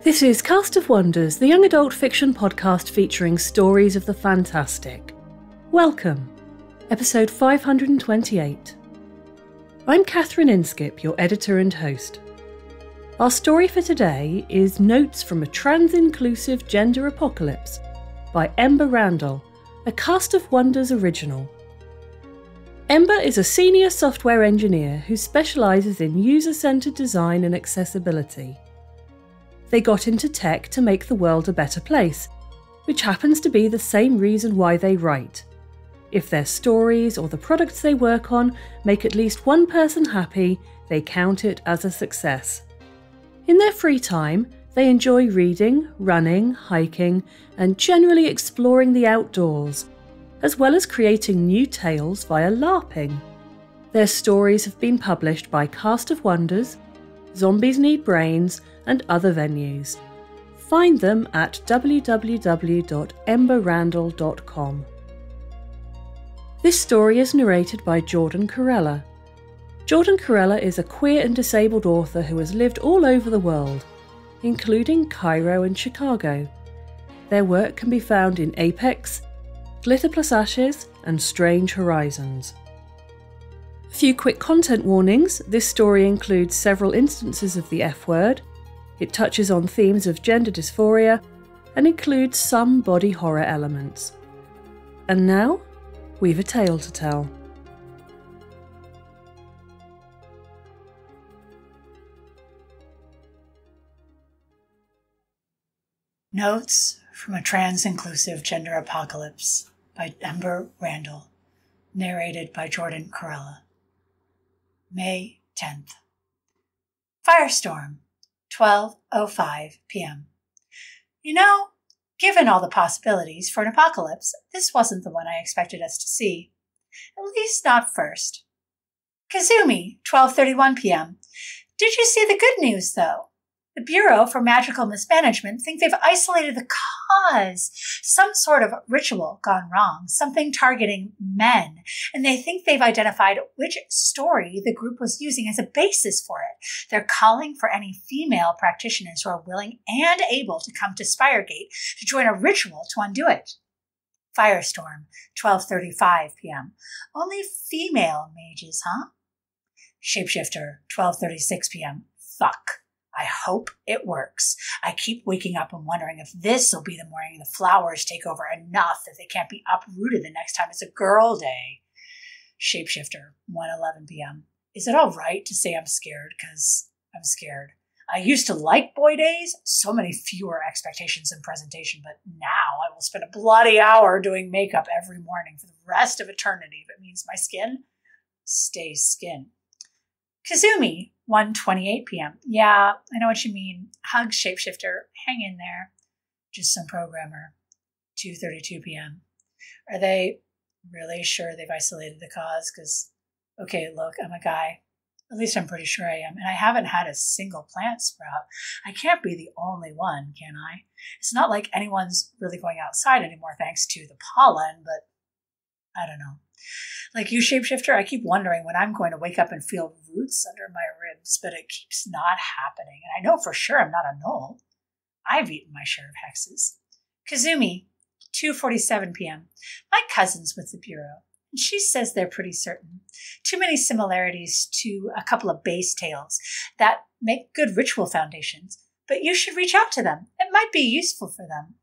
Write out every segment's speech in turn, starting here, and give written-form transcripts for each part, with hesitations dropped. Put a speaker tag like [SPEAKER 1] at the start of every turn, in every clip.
[SPEAKER 1] This is Cast of Wonders, the young adult fiction podcast featuring stories of the fantastic. Welcome, episode 528. I'm Catherine Inskip, your editor and host. Our story for today is Notes from a Trans-Inclusive Gender Apocalypse by Ember Randall, a Cast of Wonders original. Ember is a senior software engineer who specialises in user-centred design and accessibility. They got into tech to make the world a better place, which happens to be the same reason why they write. If their stories or the products they work on make at least one person happy, they count it as a success. In their free time, they enjoy reading, running, hiking, and generally exploring the outdoors, as well as creating new tales via LARPing. Their stories have been published by Cast of Wonders, Zombies Need Brains, and other venues. Find them at www.emberrandall.com. This story is narrated by Jordan Corella. Jordan Corella is a queer and disabled author who has lived all over the world, including Cairo and Chicago. Their work can be found in Apex, Glitter Plus Ashes, and Strange Horizons. A few quick content warnings. This story includes several instances of the F-word. It touches on themes of gender dysphoria and includes some body horror elements. And now, we've a tale to tell.
[SPEAKER 2] Notes from a Trans-Inclusive Gender Apocalypse by Ember Randall, narrated by Jordan Corella. May 10th. Firestorm, 12:05 p.m. You know, given all the possibilities for an apocalypse, this wasn't the one I expected us to see. At least not first. Kazumi, 12:31 p.m. Did you see the good news, though? The Bureau for Magical Mismanagement think they've isolated the cause. Some sort of ritual gone wrong, something targeting men, and they think they've identified which story the group was using as a basis for it. They're calling for any female practitioners who are willing and able to come to Spiregate to join a ritual to undo it. Firestorm, 12:35 p.m. Only female mages, huh? Shapeshifter, 12:36 p.m. Fuck. I hope it works. I keep waking up and wondering if this will be the morning the flowers take over enough that they can't be uprooted the next time it's a girl day. Shapeshifter, 1:11 p.m. Is it all right to say I'm scared? Because I'm scared. I used to like boy days, so many fewer expectations in presentation, but now I will spend a bloody hour doing makeup every morning for the rest of eternity if it means my skin stays skin. Kazumi, 1:28 p.m. Yeah, I know what you mean. Hug, Shapeshifter. Hang in there. Just some programmer. 2:32 p.m. Are they really sure they've isolated the cause? Because, okay, look, I'm a guy. At least I'm pretty sure I am. And I haven't had a single plant sprout. I can't be the only one, can I? It's not like anyone's really going outside anymore thanks to the pollen, but I don't know. Like you, Shapeshifter, I keep wondering when I'm going to wake up and feel roots under my ribs, but it keeps not happening. And I know for sure I'm not a gnoll. I've eaten my share of hexes. Kazumi, 2:47 p.m. My cousin's with the Bureau, and she says they're pretty certain. Too many similarities to a couple of base tales that make good ritual foundations, but you should reach out to them. It might be useful for them.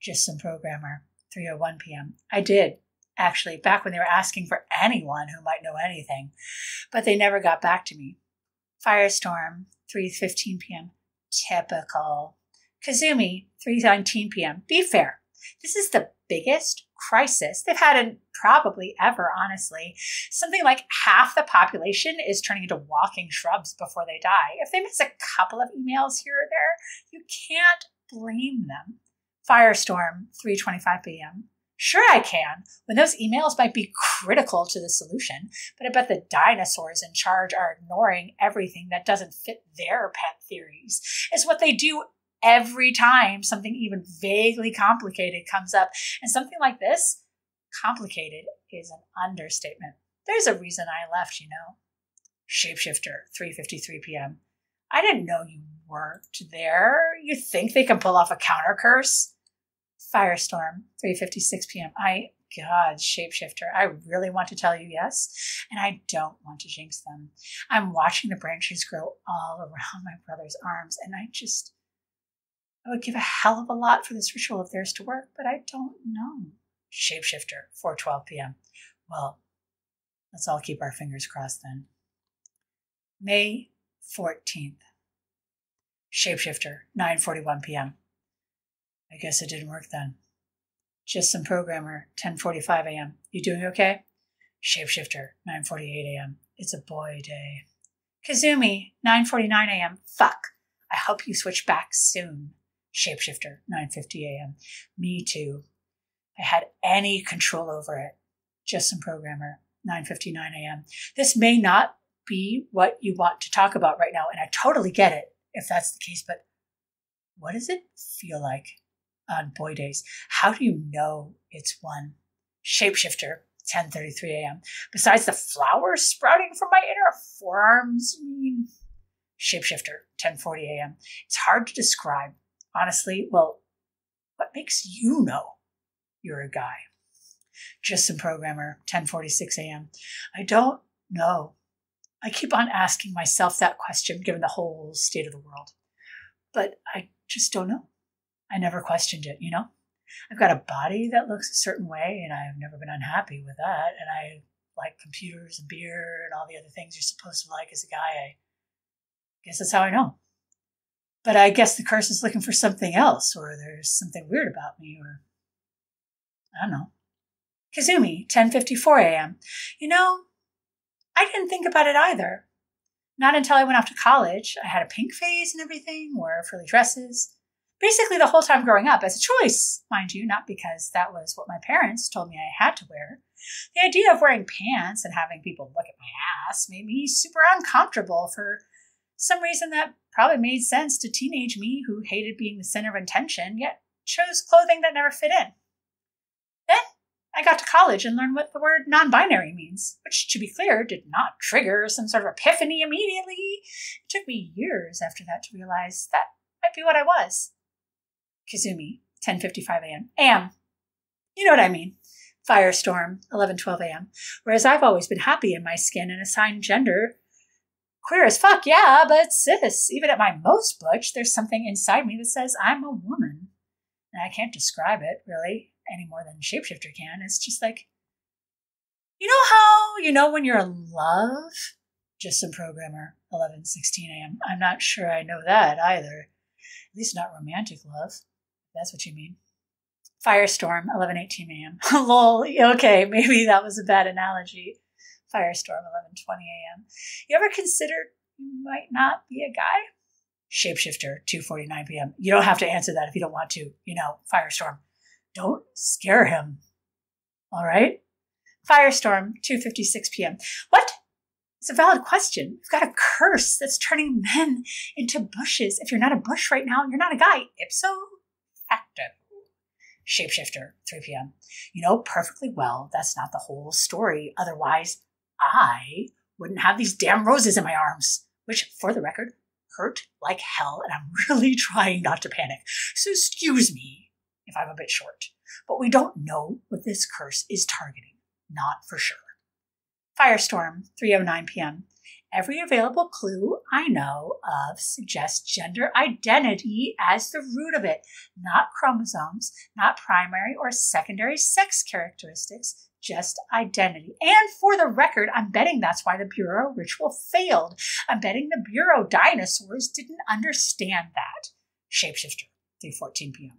[SPEAKER 2] Just some programmer, 3:01 p.m. I did. Actually, back when they were asking for anyone who might know anything, but they never got back to me. Firestorm, 3:15 p.m. Typical. Kazumi, 3:19 p.m. Be fair. This is the biggest crisis they've had in probably ever, honestly. Something like half the population is turning into walking shrubs before they die. If they miss a couple of emails here or there, you can't blame them. Firestorm, 3:25 p.m. Sure I can, when those emails might be critical to the solution, but I bet the dinosaurs in charge are ignoring everything that doesn't fit their pet theories. It's what they do every time something even vaguely complicated comes up. And something like this, complicated, is an understatement. There's a reason I left, you know. Shapeshifter, 3:53 p.m. I didn't know you worked there. You think they can pull off a counter curse? Firestorm, 3:56 p.m. God, shapeshifter, I really want to tell you yes, and I don't want to jinx them. I'm watching the branches grow all around my brother's arms, and I would give a hell of a lot for this ritual of theirs to work, but I don't know. Shapeshifter, 4:12 p.m. Well, let's all keep our fingers crossed then. May 14th. Shapeshifter, 9:41 p.m. I guess it didn't work then. Just some programmer, 10:45 a.m. You doing okay? Shapeshifter, 9:48 a.m. It's a boy day. Kazumi, 9:49 a.m. Fuck. I hope you switch back soon. Shapeshifter, 9:50 a.m. Me too. If I had any control over it. Just some programmer, 9:59 a.m. This may not be what you want to talk about right now, and I totally get it if that's the case, but what does it feel like on boy days? How do you know it's one? Shapeshifter, 10:33 a.m. Besides the flowers sprouting from my inner forearms, you mean? Shapeshifter, 10:40 a.m. It's hard to describe. Honestly, well, what makes you know you're a guy? Just some programmer, 10:46 a.m. I don't know. I keep on asking myself that question given the whole state of the world. But I just don't know. I never questioned it, you know? I've got a body that looks a certain way, and I've never been unhappy with that. And I like computers and beer and all the other things you're supposed to like as a guy. I guess that's how I know. But I guess the curse is looking for something else, or there's something weird about me, or I don't know. Kazumi, 10:54 a.m. You know, I didn't think about it either. Not until I went off to college. I had a pink phase and everything, wore frilly dresses. Basically the whole time growing up as a choice, mind you, not because that was what my parents told me I had to wear. The idea of wearing pants and having people look at my ass made me super uncomfortable for some reason that probably made sense to teenage me who hated being the center of attention, yet chose clothing that never fit in. Then I got to college and learned what the word non-binary means, which, to be clear, did not trigger some sort of epiphany immediately. It took me years after that to realize that might be what I was. Kazumi, 10:55 a.m. Am. You know what I mean. Firestorm, 11:12 a.m. Whereas I've always been happy in my skin and assigned gender. Queer as fuck, yeah, but sis, even at my most butch, there's something inside me that says I'm a woman. And I can't describe it, really, any more than Shapeshifter can. It's just like, you know how you know when you're in love? Just some programmer, 11:16 a.m. I'm not sure I know that either. At least not romantic love. If that's what you mean. Firestorm, 11:18 a.m. Lol, okay, maybe that was a bad analogy. Firestorm, 11:20 a.m. You ever considered you might not be a guy? Shapeshifter, 2:49 p.m. You don't have to answer that if you don't want to. You know, Firestorm. Don't scare him. All right? Firestorm, 2:56 p.m. What? It's a valid question. We've got a curse that's turning men into bushes. If you're not a bush right now, you're not a guy. Ipso facto. Shapeshifter, 3 p.m. You know perfectly well that's not the whole story. Otherwise, I wouldn't have these damn roses in my arms, which, for the record, hurt like hell, and I'm really trying not to panic. So excuse me if I'm a bit short. But we don't know what this curse is targeting. Not for sure. Firestorm, 3:09 p.m. Every available clue I know of suggests gender identity as the root of it, not chromosomes, not primary or secondary sex characteristics, just identity. And for the record, I'm betting that's why the Bureau ritual failed. I'm betting the Bureau dinosaurs didn't understand that. Shapeshifter, 3:14 p.m.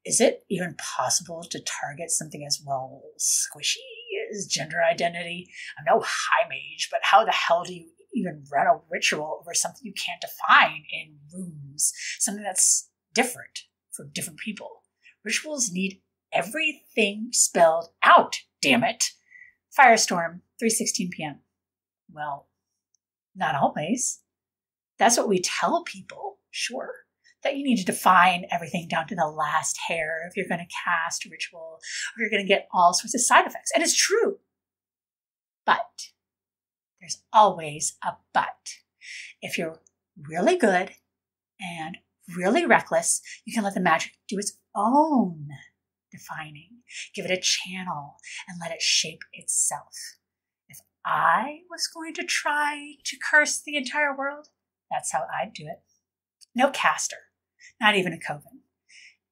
[SPEAKER 2] Is it even possible to target something as, well, squishy as gender identity? I'm no high mage, but how the hell do you even run a ritual over something you can't define in runes? Something that's different for different people. Rituals need everything spelled out, damn it. Firestorm, 3:16 p.m. Well, not always. That's what we tell people, sure. That you need to define everything down to the last hair if you're going to cast a ritual, or you're going to get all sorts of side effects. And it's true. But there's always a but. If you're really good and really reckless, you can let the magic do its own defining. Give it a channel and let it shape itself. If I was going to try to curse the entire world, that's how I'd do it. No caster, not even a coven,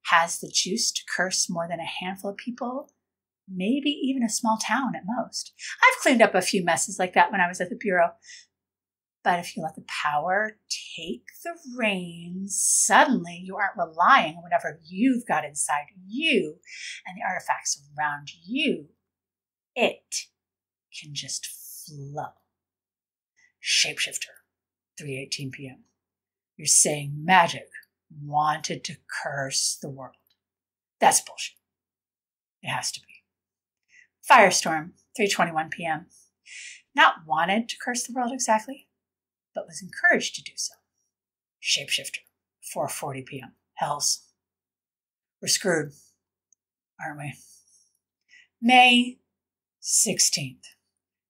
[SPEAKER 2] has the juice to curse more than a handful of people, maybe even a small town at most. I've cleaned up a few messes like that when I was at the Bureau. But if you let the power take the reins, suddenly you aren't relying on whatever you've got inside you and the artifacts around you. It can just flow. Shapeshifter, 3:18 p.m. You're saying magic wanted to curse the world. That's bullshit. It has to be. Firestorm, 3:21 p.m. Not wanted to curse the world exactly, but was encouraged to do so. Shapeshifter, 4:40 p.m. Hells. We're screwed, aren't we? May 16th.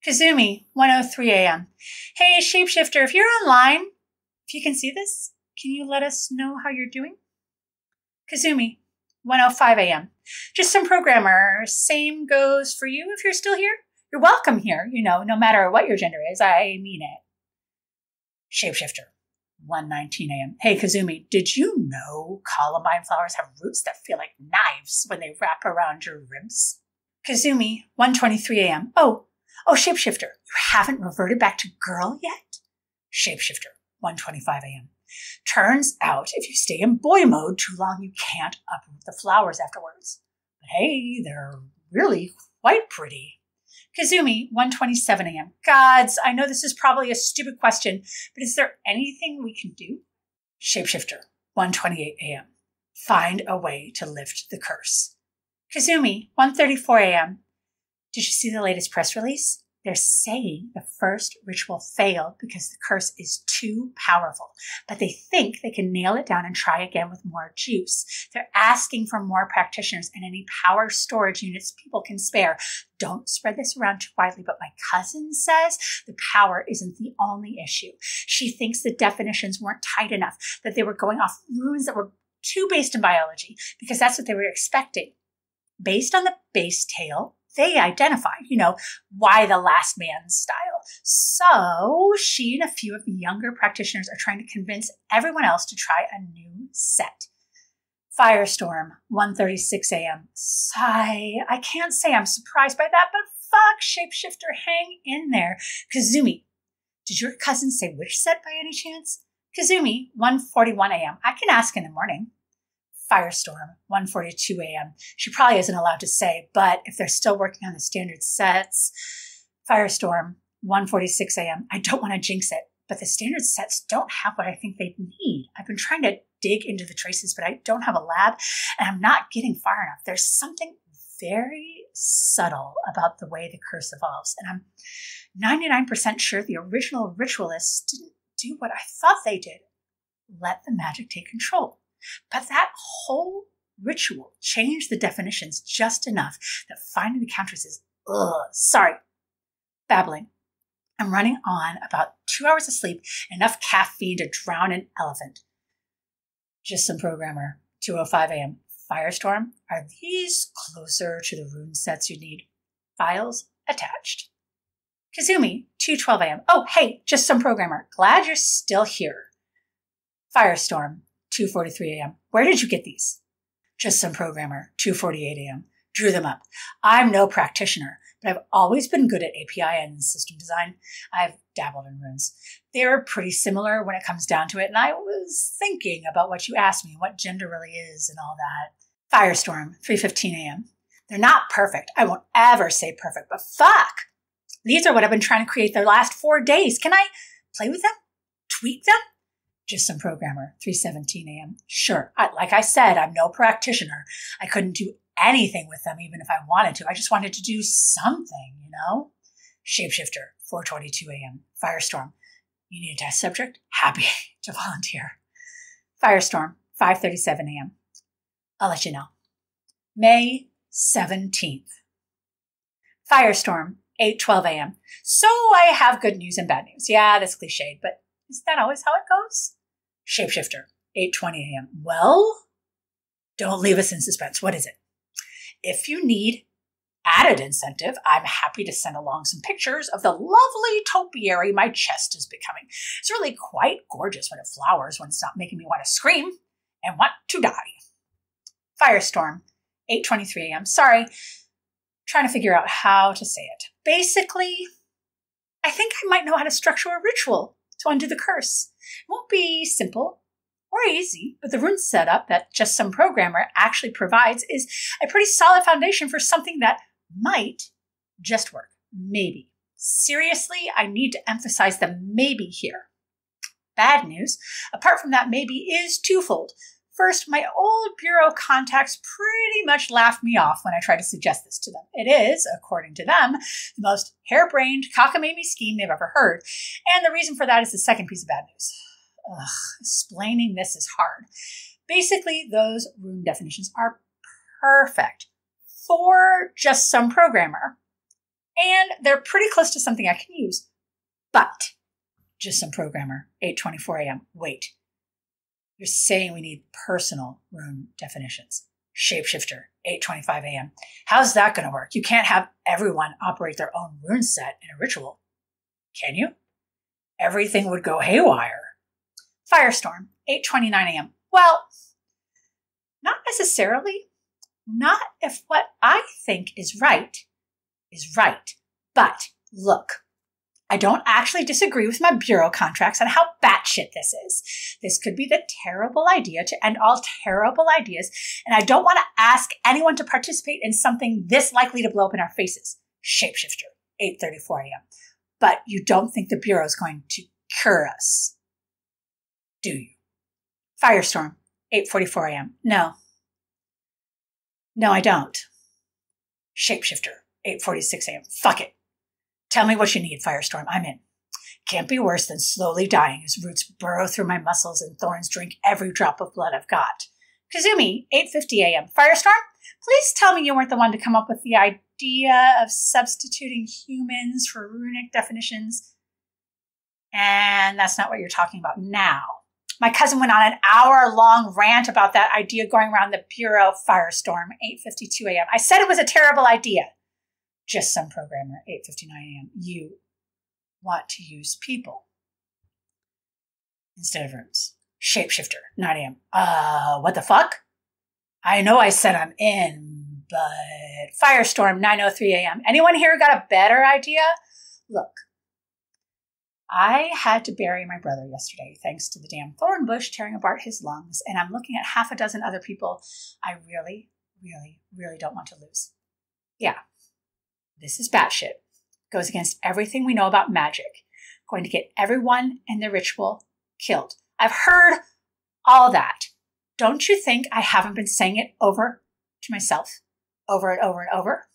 [SPEAKER 2] Kazumi, 1:03 a.m. Hey, Shapeshifter, if you're online, if you can see this, can you let us know how you're doing? Kazumi, 1:05 a.m. Just some programmer. Same goes for you if you're still here. You're welcome here, no matter what your gender is. I mean it. Shapeshifter, 1:19 a.m. Hey, Kazumi, did you know columbine flowers have roots that feel like knives when they wrap around your ribs? Kazumi, 1:23 a.m. Oh, Shapeshifter, you haven't reverted back to girl yet? Shapeshifter, 1:25 a.m. Turns out if you stay in boy mode too long, you can't uproot the flowers afterwards. But hey, they're really quite pretty. Kazumi, 1:27 a.m. Gods, I know this is probably a stupid question, but is there anything we can do? Shapeshifter, 1:28 a.m. Find a way to lift the curse. Kazumi, 1:34 a.m. Did you see the latest press release? They're saying the first ritual failed because the curse is too powerful, but they think they can nail it down and try again with more juice. They're asking for more practitioners and any power storage units people can spare. Don't spread this around too widely, but my cousin says the power isn't the only issue. She thinks the definitions weren't tight enough, that they were going off runes that were too based in biology, because that's what they were expecting. Based on the base tale, they identify, why the last man style. So she and a few of the younger practitioners are trying to convince everyone else to try a new set. Firestorm, 1:36 a.m. Sigh. I can't say I'm surprised by that, but fuck, Shapeshifter, hang in there. Kazumi, did your cousin say which set by any chance? Kazumi, 1:41 a.m. I can ask in the morning. Firestorm, 1:42 a.m. She probably isn't allowed to say, but if they're still working on the standard sets. Firestorm, 1:46 a.m. I don't want to jinx it, but the standard sets don't have what I think they need. I've been trying to dig into the traces, but I don't have a lab, and I'm not getting far enough. There's something very subtle about the way the curse evolves, and I'm 99% sure the original ritualists didn't do what I thought they did. Let the magic take control. But that whole ritual changed the definitions just enough that finding the counters is, sorry, babbling. I'm running on about 2 hours of sleep and enough caffeine to drown an elephant. Just some programmer, 2:05 a.m. Firestorm, are these closer to the rune sets you need? Files attached. Kazumi, 2:12 a.m. Oh, hey, just some programmer. Glad you're still here. Firestorm, 2:43 a.m. Where did you get these? Just some programmer, 2:48 a.m. Drew them up. I'm no practitioner, but I've always been good at API and system design. I've dabbled in runes. They're pretty similar when it comes down to it, and I was thinking about what you asked me, what gender really is and all that. Firestorm, 3:15 a.m. They're not perfect. I won't ever say perfect, but fuck! These are what I've been trying to create the last 4 days. Can I play with them? Tweak them? Just some programmer, 3:17 a.m. Sure, like I said, I'm no practitioner. I couldn't do anything with them even if I wanted to. I just wanted to do something, Shapeshifter, 4:22 a.m. Firestorm, you need a test subject? Happy to volunteer. Firestorm, 5:37 a.m. I'll let you know. May 17th. Firestorm, 8:12 a.m. So I have good news and bad news. Yeah, that's cliched, but Isn't that always how it goes? Shapeshifter, 8:20 a.m. Well, don't leave us in suspense. What is it? If you need added incentive, I'm happy to send along some pictures of the lovely topiary my chest is becoming. It's really quite gorgeous when it flowers, when it's not making me want to scream and want to die. Firestorm, 8:23 a.m. Sorry, trying to figure out how to say it. Basically, I think I might know how to structure a ritual to undo the curse. It won't be simple or easy, but the rune setup that Just Some Programmer actually provides is a pretty solid foundation for something that might just work. Maybe. Seriously, I need to emphasize the maybe here. Bad news, apart from that maybe, is twofold. First, my old bureau contacts pretty much laughed me off when I tried to suggest this to them. It is, according to them, the most harebrained, cockamamie scheme they've ever heard. And the reason for that is the second piece of bad news. Explaining this is hard. Basically, those rune definitions are perfect for Just Some Programmer. And they're pretty close to something I can use. But, Just Some Programmer, 8:24 a.m. Wait. You're saying we need personal rune definitions. Shapeshifter, 8:25 a.m. How's that going to work? You can't have everyone operate their own rune set in a ritual. Can you? Everything would go haywire. Firestorm, 8:29 a.m. Well, not necessarily. Not if what I think is right. But look, I don't actually disagree with my bureau contracts on how batshit this is. This could be the terrible idea to end all terrible ideas, and I don't want to ask anyone to participate in something this likely to blow up in our faces. Shapeshifter, 8:34 a.m. But you don't think the bureau is going to cure us, do you? Firestorm, 8:44 a.m. No, I don't. Shapeshifter, 8:46 a.m. Fuck it. Tell me what you need, Firestorm. I'm in. Can't be worse than slowly dying as roots burrow through my muscles and thorns drink every drop of blood I've got. Kazumi, 8:50 a.m. Firestorm, please tell me you weren't the one to come up with the idea of substituting humans for runic definitions. And that's not what you're talking about now. My cousin went on an hour-long rant about that idea going around the bureau. Firestorm, 8:52 a.m. I said it was a terrible idea. Just Some Programmer, 8:59 a.m. You want to use people instead of runes. Shapeshifter, 9 a.m. What the fuck? I know I said I'm in, but Firestorm, 9:03 a.m. Anyone here got a better idea? Look, I had to bury my brother yesterday thanks to the damn thorn bush tearing apart his lungs, and I'm looking at half a dozen other people I really, really, really don't want to lose. Yeah, this is batshit. Goes against everything we know about magic. Going to get everyone in the ritual killed. I've heard all that. Don't you think I haven't been saying it over to myself over and over and over?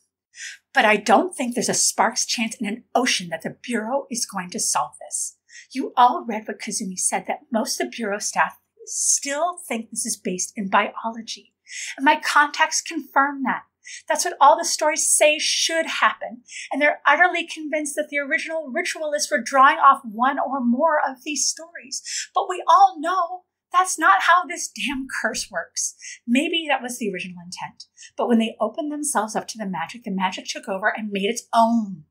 [SPEAKER 2] But I don't think there's a spark's chance in an ocean that the Bureau is going to solve this. You all read what Kazumi said, that most of the Bureau staff still think this is based in biology. And my contacts confirm that. That's what all the stories say should happen. And they're utterly convinced that the original ritualists were drawing off one or more of these stories. But we all know that's not how this damn curse works. Maybe that was the original intent. But when they opened themselves up to the magic took over and made its own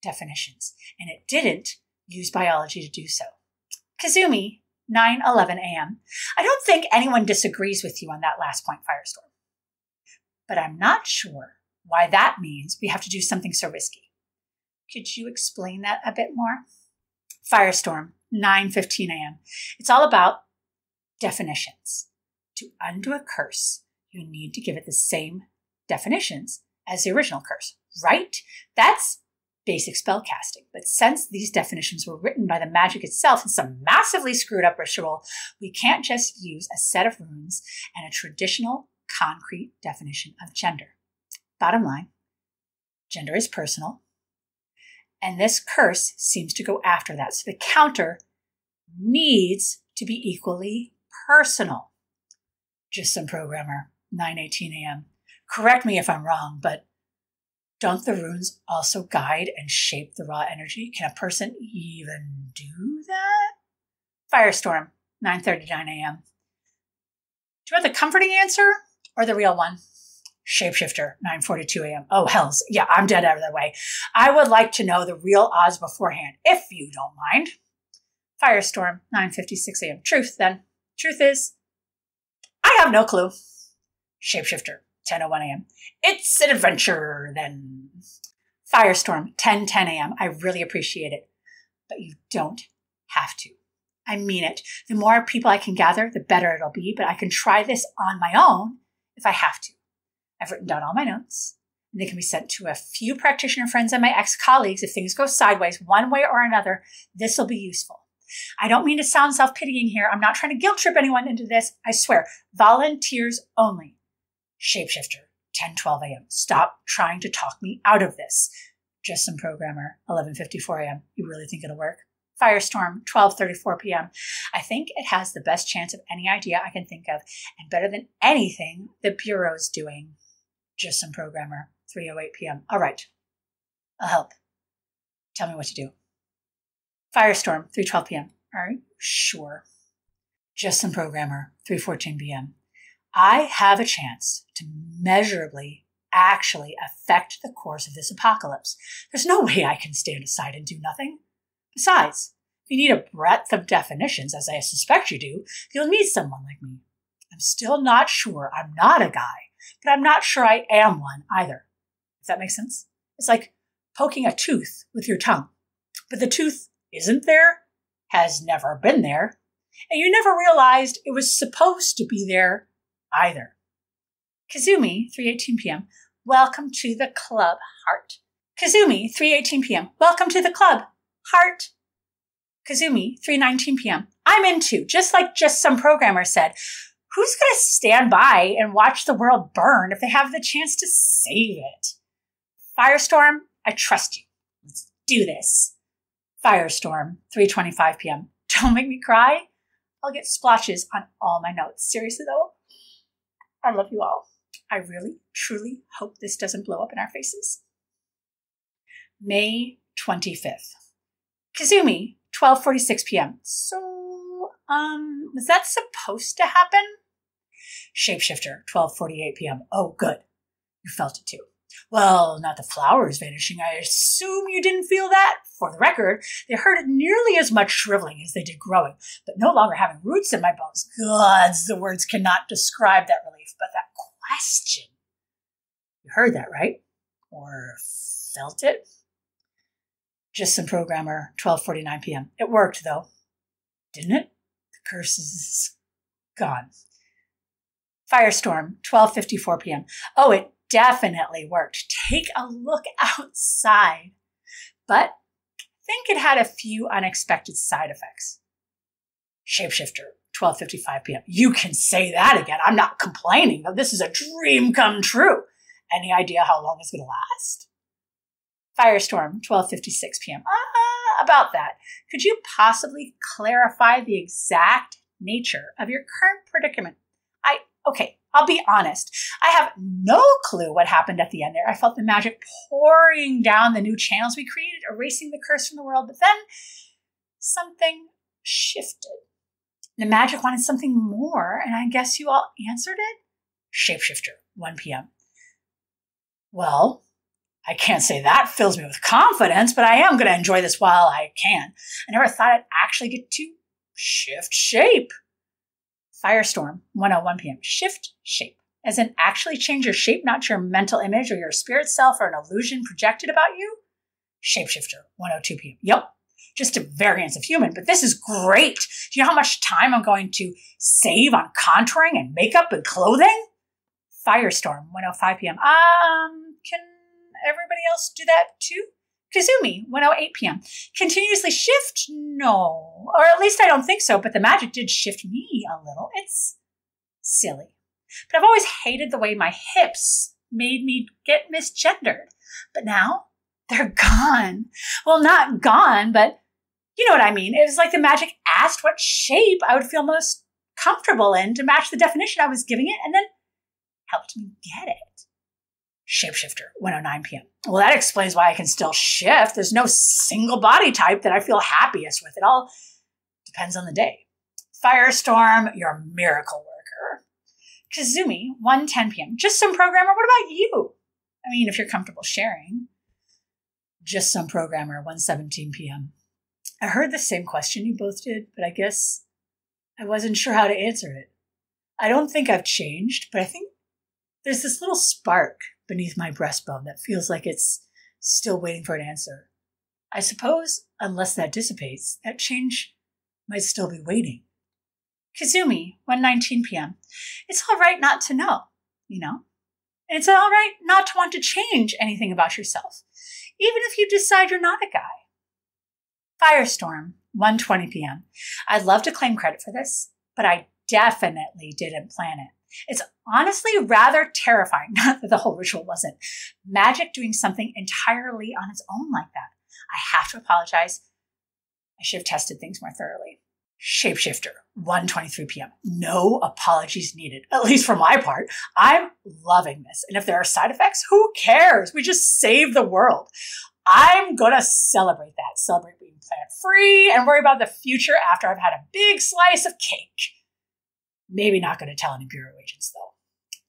[SPEAKER 2] definitions. And it didn't use biology to do so. Kazumi, 9:11 a.m. I don't think anyone disagrees with you on that last point, Firestorm. But I'm not sure why that means we have to do something so risky. Could you explain that a bit more? Firestorm, 9:15 a.m. It's all about definitions. To undo a curse, you need to give it the same definitions as the original curse, right? That's basic spellcasting. But since these definitions were written by the magic itself in some massively screwed up ritual, we can't just use a set of runes and a traditional concrete definition of gender. Bottom line, gender is personal, and this curse seems to go after that. So the counter needs to be equally personal. Just Some Programmer, 9:18 a.m. Correct me if I'm wrong, but don't the runes also guide and shape the raw energy? Can a person even do that? Firestorm, 9:39 a.m. Do you want the comforting answer or the real one? Shapeshifter, 9:42 a.m. Oh, hells. Yeah, I'm dead out of the way. I would like to know the real odds beforehand, if you don't mind. Firestorm, 9:56 a.m. Truth, then. Truth is, I have no clue. Shapeshifter, 10:01 a.m. It's an adventure, then. Firestorm, 10:10 a.m. I really appreciate it, but you don't have to. I mean it. The more people I can gather, the better it'll be, but I can try this on my own if I have to. I've written down all my notes, and they can be sent to a few practitioner friends and my ex-colleagues. If things go sideways one way or another, this will be useful. I don't mean to sound self-pitying here. I'm not trying to guilt trip anyone into this. I swear. Volunteers only. Shapeshifter, 10:12 a.m. Stop trying to talk me out of this. Just some programmer, 11:54 a.m. You really think it'll work? Firestorm, 12:34 p.m. I think it has the best chance of any idea I can think of, and better than anything the Bureau's doing. Just some programmer, 3:08 p.m. All right. I'll help. Tell me what to do. Firestorm, 3:12 p.m. Are you sure? Just some programmer, 3:14 p.m. I have a chance to measurably actually affect the course of this apocalypse. There's no way I can stand aside and do nothing. Besides, if you need a breadth of definitions, as I suspect you do, you'll need someone like me. I'm still not sure I'm not a guy, but I'm not sure I am one either. Does that make sense? It's like poking a tooth with your tongue. But the tooth isn't there, has never been there, and you never realized it was supposed to be there either. Kazumi, 3:18 p.m. Welcome to the club, heart. Kazumi, 3:18 p.m. Welcome to the club, heart. Kazumi, 3:19 p.m. I'm into, just like just some programmer said, who's going to stand by and watch the world burn if they have the chance to save it? Firestorm, I trust you. Let's do this. Firestorm, 3:25 p.m. Don't make me cry. I'll get splotches on all my notes. Seriously, though, I love you all. I really, truly hope this doesn't blow up in our faces. May 25th. Kazumi, 12:46 p.m. So, was that supposed to happen? Shapeshifter, 12:48 p.m. Oh, good. You felt it too. Well, not the flowers vanishing. I assume you didn't feel that. For the record, they hurt nearly as much shriveling as they did growing, but no longer having roots in my bones. Gods, the words cannot describe that relief, but that question. You heard that, right? Or felt it? Just some programmer, 12:49 p.m. It worked, though. Didn't it? The curse is gone. Firestorm, 12:54 p.m. Oh, it definitely worked. Take a look outside. But I think it had a few unexpected side effects. Shapeshifter, 12:55 p.m. You can say that again. I'm not complaining. This is a dream come true. Any idea how long it's going to last? Firestorm, 12:56 p.m. About that. Could you possibly clarify the exact nature of your current predicament? Okay, I'll be honest. I have no clue what happened at the end there. I felt the magic pouring down the new channels we created, erasing the curse from the world, but then something shifted. The magic wanted something more, and I guess you all answered it? Shapeshifter, 1 p.m. Well, I can't say that fills me with confidence, but I am going to enjoy this while I can. I never thought I'd actually get to shift shape. Firestorm, 1:01 p.m. Shift shape, as in actually change your shape, not your mental image or your spirit self or an illusion projected about you? Shapeshifter, 1:02 p.m. Yep, just a variance of human, but this is great. Do you know how much time I'm going to save on contouring and makeup and clothing? Firestorm, 1:05 p.m. Can everybody else do that too? Kazumi, 1:08 p.m. Continuously shift? No. Or at least I don't think so, but the magic did shift me a little. It's silly. But I've always hated the way my hips made me get misgendered. But now they're gone. Well, not gone, but you know what I mean. It was like the magic asked what shape I would feel most comfortable in to match the definition I was giving it, and then helped me get it. Shapeshifter, 1:09 p.m. Well, that explains why I can still shift. There's no single body type that I feel happiest with. It all depends on the day. Firestorm, your miracle worker. Kazumi, 1:10 p.m. Just some programmer. What about you? I mean, if you're comfortable sharing. Just some programmer, 1:17 p.m. I heard the same question you both did, but I guess I wasn't sure how to answer it. I don't think I've changed, but I think there's this little spark beneath my breastbone that feels like it's still waiting for an answer. I suppose, unless that dissipates, that change might still be waiting. Kazumi, 1:19 p.m. It's all right not to know, you know? And it's all right not to want to change anything about yourself, even if you decide you're not a guy. Firestorm, 1:20 p.m. I'd love to claim credit for this, but I definitely didn't plan it. It's honestly rather terrifying, not that the whole ritual wasn't. Magic doing something entirely on its own like that. I have to apologize. I should have tested things more thoroughly. Shapeshifter, 1:23 p.m. No apologies needed, at least for my part. I'm loving this. And if there are side effects, who cares? We just saved the world. I'm going to celebrate that. Celebrate being plant-free and worry about the future after I've had a big slice of cake. Maybe not going to tell any bureau agents, though.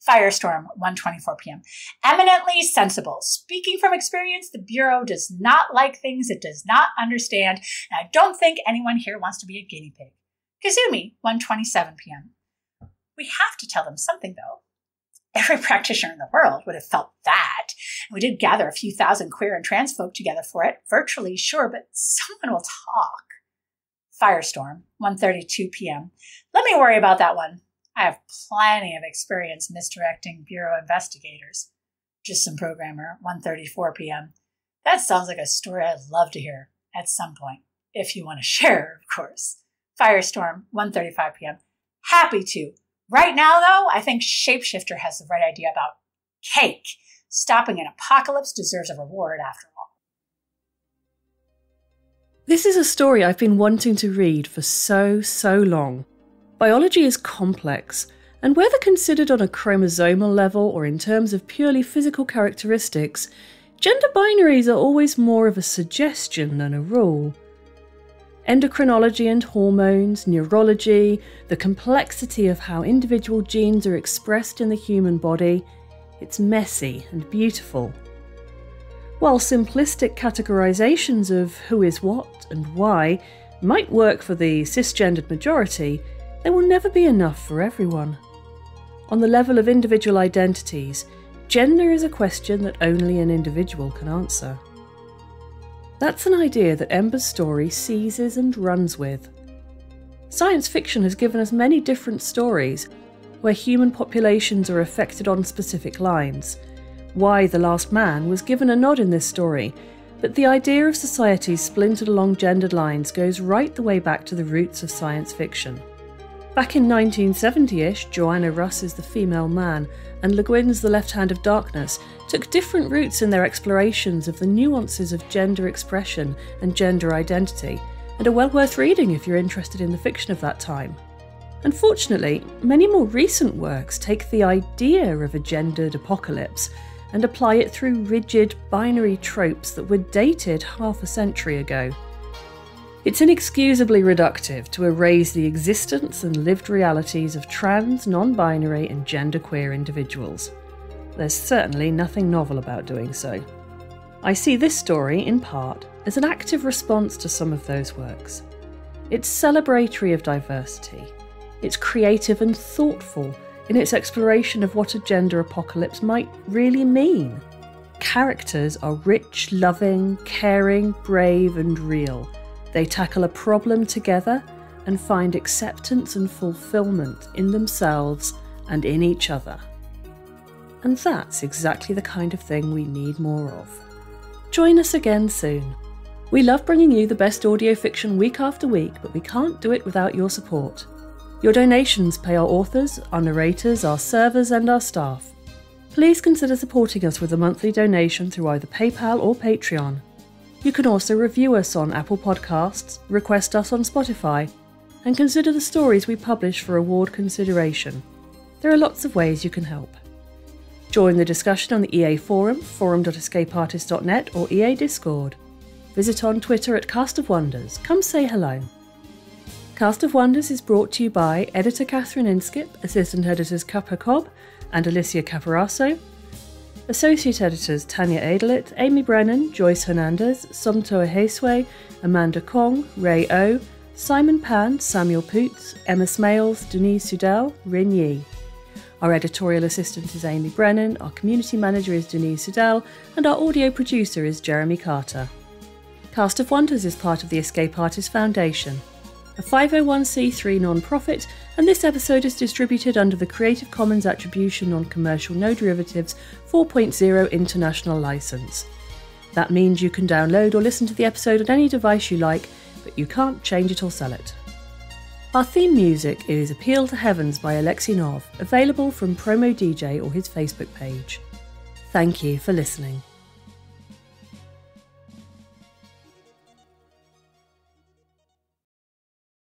[SPEAKER 2] Firestorm, 1:24 p.m. Eminently sensible. Speaking from experience, the Bureau does not like things it does not understand, and I don't think anyone here wants to be a guinea pig. Kazumi, 1:27 p.m. We have to tell them something, though. Every practitioner in the world would have felt that. We did gather a few thousand queer and trans folk together for it, virtually, sure, but someone will talk. Firestorm, 1:32 p.m. Let me worry about that one. I have plenty of experience misdirecting Bureau investigators. Just some programmer, 1:34 p.m. That sounds like a story I'd love to hear at some point, if you want to share, of course. Firestorm, 1:35 p.m. Happy to. Right now, though, I think Shapeshifter has the right idea about cake. Stopping an apocalypse deserves a reward, after all.
[SPEAKER 1] This is a story I've been wanting to read for so long. Biology is complex, and whether considered on a chromosomal level or in terms of purely physical characteristics, gender binaries are always more of a suggestion than a rule. Endocrinology and hormones, neurology, the complexity of how individual genes are expressed in the human body, it's messy and beautiful. While simplistic categorizations of who is what and why might work for the cisgendered majority, they will never be enough for everyone. On the level of individual identities, gender is a question that only an individual can answer. That's an idea that Ember's story seizes and runs with. Science fiction has given us many different stories where human populations are affected on specific lines. Y, the Last Man, was given a nod in this story, but the idea of societies splintered along gendered lines goes right the way back to the roots of science fiction. Back in 1970-ish, Joanna Russ's The Female Man and Le Guin's The Left Hand of Darkness took different routes in their explorations of the nuances of gender expression and gender identity, and are well worth reading if you're interested in the fiction of that time. Unfortunately, many more recent works take the idea of a gendered apocalypse and apply it through rigid binary tropes that were dated half a century ago. It's inexcusably reductive to erase the existence and lived realities of trans, non-binary and genderqueer individuals. There's certainly nothing novel about doing so. I see this story, in part, as an active response to some of those works. It's celebratory of diversity. It's creative and thoughtful in its exploration of what a gender apocalypse might really mean. Characters are rich, loving, caring, brave and real. They tackle a problem together and find acceptance and fulfillment in themselves and in each other. And that's exactly the kind of thing we need more of. Join us again soon. We love bringing you the best audio fiction week after week, but we can't do it without your support. Your donations pay our authors, our narrators, our servers and our staff. Please consider supporting us with a monthly donation through either PayPal or Patreon. You can also review us on Apple Podcasts, request us on Spotify, and consider the stories we publish for award consideration. There are lots of ways you can help. Join the discussion on the EA Forum, forum.escapeartist.net or EA Discord. Visit on Twitter at Cast of Wonders. Come say hello. Cast of Wonders is brought to you by editor Catherine Inskip, assistant editors Kappa Cobb and Alicia Caparaso, associate editors Tanya Adelit, Amy Brennan, Joyce Hernandez, Somtoa Heswe, Amanda Kong, Ray O, Simon Pan, Samuel Poots, Emma Smales, Denise Sudell, Rin Yi. Our editorial assistant is Amy Brennan, our community manager is Denise Sudell, and our audio producer is Jeremy Carter. Cast of Wonders is part of the Escape Artists Foundation, a 501c3 non-profit, and this episode is distributed under the Creative Commons Attribution Non-Commercial No Derivatives 4.0 International License. That means you can download or listen to the episode on any device you like, but you can't change it or sell it. Our theme music is Appeal to Heavens by Alexei Nov, available from Promo DJ or his Facebook page. Thank you for listening.